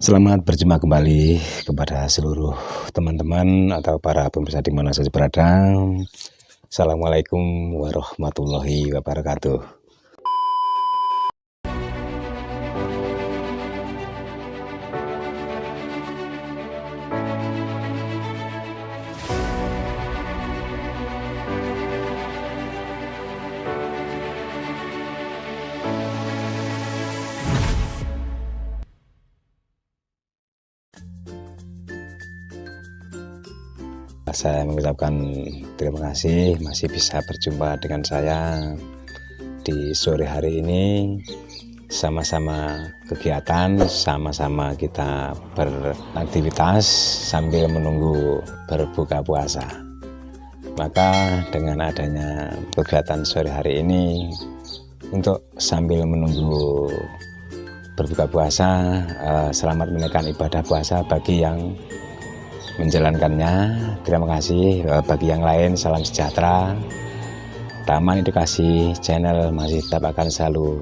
Selamat berjumpa kembali kepada seluruh teman-teman atau para pemirsa di mana saja berada. Assalamualaikum warahmatullahi wabarakatuh. Saya mengucapkan terima kasih masih bisa berjumpa dengan saya di sore hari ini. Sama-sama kegiatan, sama-sama kita beraktivitas sambil menunggu berbuka puasa. Maka dengan adanya kegiatan sore hari ini, untuk sambil menunggu berbuka puasa, selamat menunaikan ibadah puasa bagi yang menjalankannya. Terima kasih. Bagi yang lain, salam sejahtera. Taman Edukasi Channel masih tetap akan selalu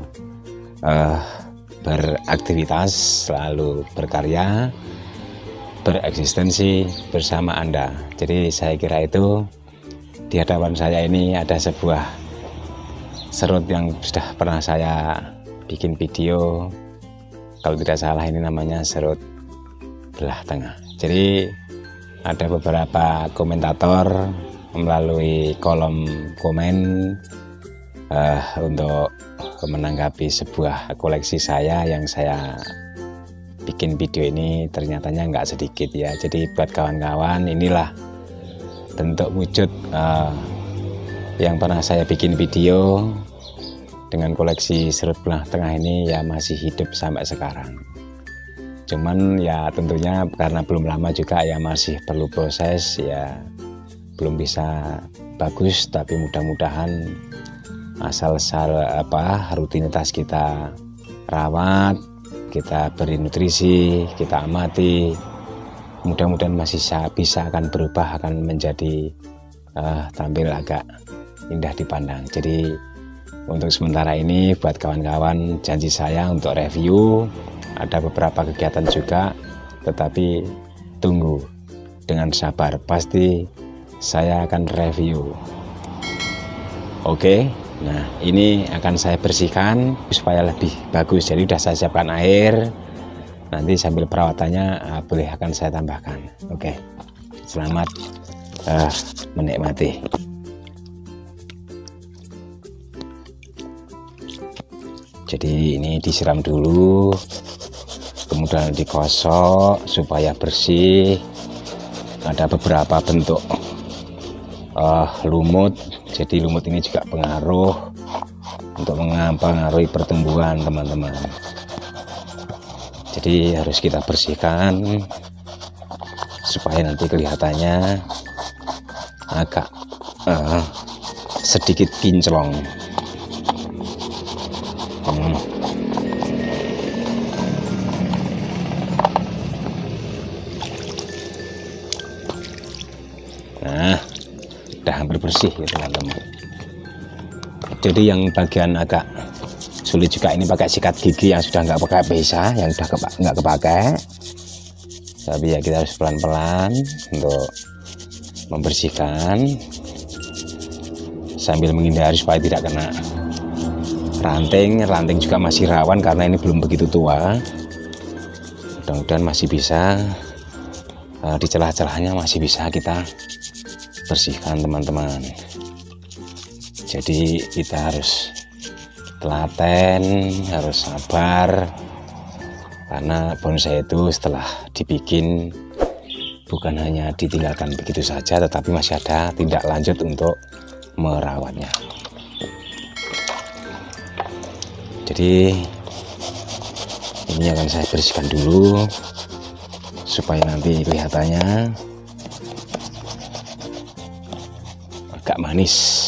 beraktivitas, selalu berkarya, bereksistensi bersama Anda. Jadi saya kira itu di hadapan saya ini ada sebuah serut yang sudah pernah saya bikin video. Kalau tidak salah ini namanya serut belah tengah. Jadi ada beberapa komentator melalui kolom komen untuk menanggapi sebuah koleksi saya yang saya bikin video ini, ternyatanya nggak sedikit ya. Jadi buat kawan-kawan, inilah bentuk wujud yang pernah saya bikin video dengan koleksi serut belah tengah ini, ya masih hidup sampai sekarang. Cuman ya tentunya karena belum lama juga ya masih perlu proses, ya belum bisa bagus, tapi mudah-mudahan asal rutinitas kita rawat, kita beri nutrisi, kita amati, mudah-mudahan masih bisa akan berubah, akan menjadi tampil agak indah dipandang. Jadi untuk sementara ini buat kawan-kawan, janji saya untuk review. Ada beberapa kegiatan juga, tetapi tunggu dengan sabar, pasti saya akan review. Oke, nah ini akan saya bersihkan supaya lebih bagus. Jadi sudah saya siapkan air, nanti sambil perawatannya boleh akan saya tambahkan. Oke, selamat menikmati. Jadi ini disiram dulu, kemudian digosok supaya bersih. Ada beberapa bentuk lumut, jadi lumut ini juga pengaruh untuk mempengaruhi pertumbuhan teman-teman. Jadi harus kita bersihkan supaya nanti kelihatannya agak sedikit kinclong. Nah, udah hampir bersih ya teman-teman. Jadi yang bagian agak sulit juga ini pakai sikat gigi yang sudah nggak pakai pesa, yang sudah nggak kepakai. Tapi ya kita harus pelan-pelan untuk membersihkan sambil menghindari supaya tidak kena ranting. Ranting juga masih rawan karena ini belum begitu tua. Mudah-mudahan masih bisa, di celah-celahnya masih bisa kita bersihkan teman-teman. Jadi kita harus telaten, harus sabar, karena bonsai itu setelah dibikin bukan hanya ditinggalkan begitu saja, tetapi masih ada tindak lanjut untuk merawatnya. Jadi ini akan saya bersihkan dulu supaya nanti kelihatannya agak manis.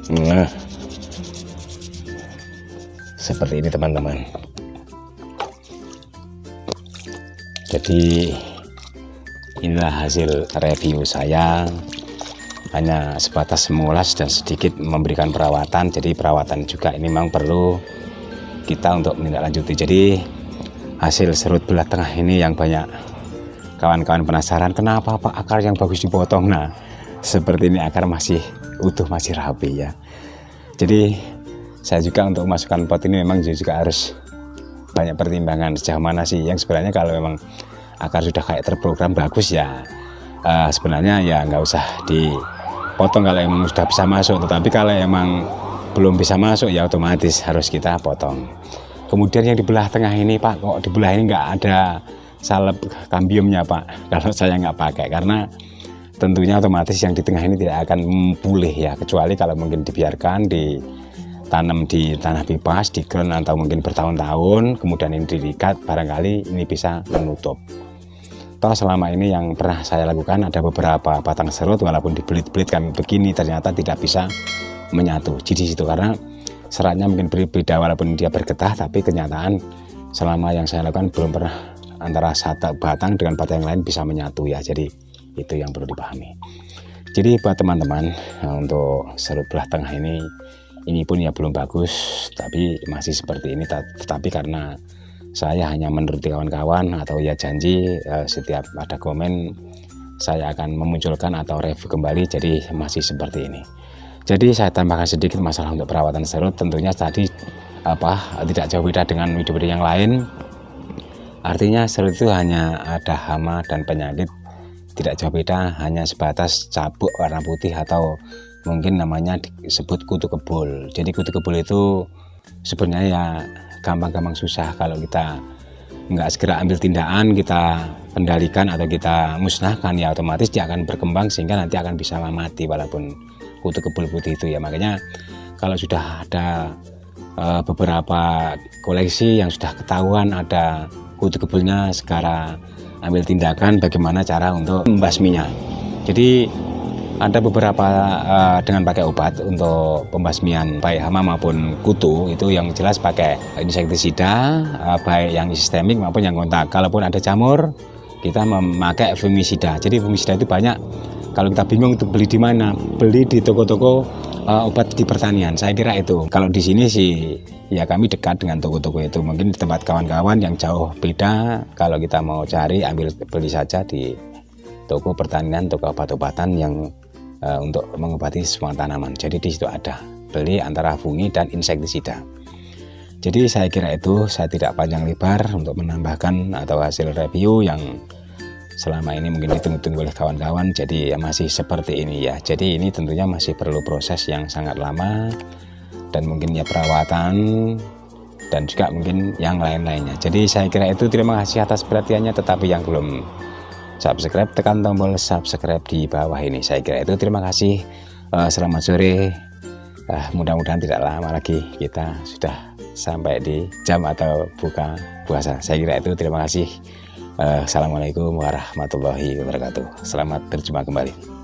Nah, seperti ini teman-teman. Jadi inilah hasil review saya, hanya sebatas mengulas dan sedikit memberikan perawatan. Jadi perawatan juga ini memang perlu kita untuk menindaklanjuti. Jadi hasil serut belah tengah ini yang banyak kawan-kawan penasaran, kenapa Pak akar yang bagus dipotong. Nah, seperti ini akar masih utuh, masih rapi ya. Jadi saya juga untuk memasukkan pot ini memang juga harus banyak pertimbangan sejauh mana sih yang sebenarnya. Kalau memang akar sudah kayak terprogram bagus ya, sebenarnya ya nggak usah dipotong kalau emang sudah bisa masuk. Tetapi kalau emang belum bisa masuk ya otomatis harus kita potong. Kemudian yang di belah tengah ini, Pak, kok di belah ini nggak ada salep kambiumnya, Pak? Kalau saya nggak pakai karena tentunya otomatis yang di tengah ini tidak akan pulih ya, kecuali kalau mungkin dibiarkan ditanam di tanah pipas, di ground atau mungkin bertahun-tahun, kemudian ini diikat, barangkali ini bisa menutup. Toh selama ini yang pernah saya lakukan ada beberapa batang serut walaupun dibelit-belit kami begini ternyata tidak bisa menyatu. Jadi situ karena seratnya mungkin berbeda walaupun dia bergetah, tapi kenyataan selama yang saya lakukan belum pernah antara satu batang dengan batang yang lain bisa menyatu ya. Jadi itu yang perlu dipahami. Jadi buat teman-teman, untuk serut belah tengah ini pun ya belum bagus, tapi masih seperti ini. Tetapi karena saya hanya menuruti kawan-kawan atau ya janji, setiap ada komen saya akan memunculkan atau review kembali, jadi masih seperti ini. Jadi saya tambahkan sedikit masalah untuk perawatan serut. Tentunya tadi tidak jauh beda dengan video-video yang lain. Artinya serut itu hanya ada hama dan penyakit, tidak jauh beda, hanya sebatas cabuk warna putih atau mungkin namanya disebut kutu kebul. Jadi kutu kebul itu sebenarnya ya gampang-gampang susah. Kalau kita nggak segera ambil tindakan, kita kendalikan atau kita musnahkan, ya otomatis dia akan berkembang sehingga nanti akan bisa mati walaupun kutu kebul putih itu ya. Makanya kalau sudah ada beberapa koleksi yang sudah ketahuan ada kutu kebulnya, segera ambil tindakan bagaimana cara untuk membasminya. Jadi ada beberapa dengan pakai obat untuk pembasmian baik hama maupun kutu, itu yang jelas pakai insektisida, baik yang sistemik maupun yang kontak. Kalaupun ada jamur kita memakai fungisida. Jadi fungisida itu banyak, kalau kita bingung itu beli di mana, beli di toko-toko obat di pertanian. Saya kira itu. Kalau di sini sih ya kami dekat dengan toko-toko itu. Mungkin di tempat kawan-kawan yang jauh beda, kalau kita mau cari beli saja di toko pertanian, toko obat-obatan yang untuk mengobati semua tanaman. Jadi di situ ada beli antara fungi dan insektisida. Jadi saya kira itu, saya tidak panjang lebar untuk menambahkan atau hasil review yang selama ini mungkin ditunggu-tunggu oleh kawan-kawan. Jadi ya masih seperti ini ya. Jadi ini tentunya masih perlu proses yang sangat lama dan mungkin ya perawatan dan juga mungkin yang lain-lainnya. Jadi saya kira itu, terima kasih atas perhatiannya. Tetapi yang belum subscribe, tekan tombol subscribe di bawah ini. Saya kira itu, terima kasih. Selamat sore. Mudah-mudahan tidak lama lagi kita sudah sampai di jam atau buka puasa. Saya kira itu, terima kasih. Assalamualaikum warahmatullahi wabarakatuh. Selamat berjumpa kembali.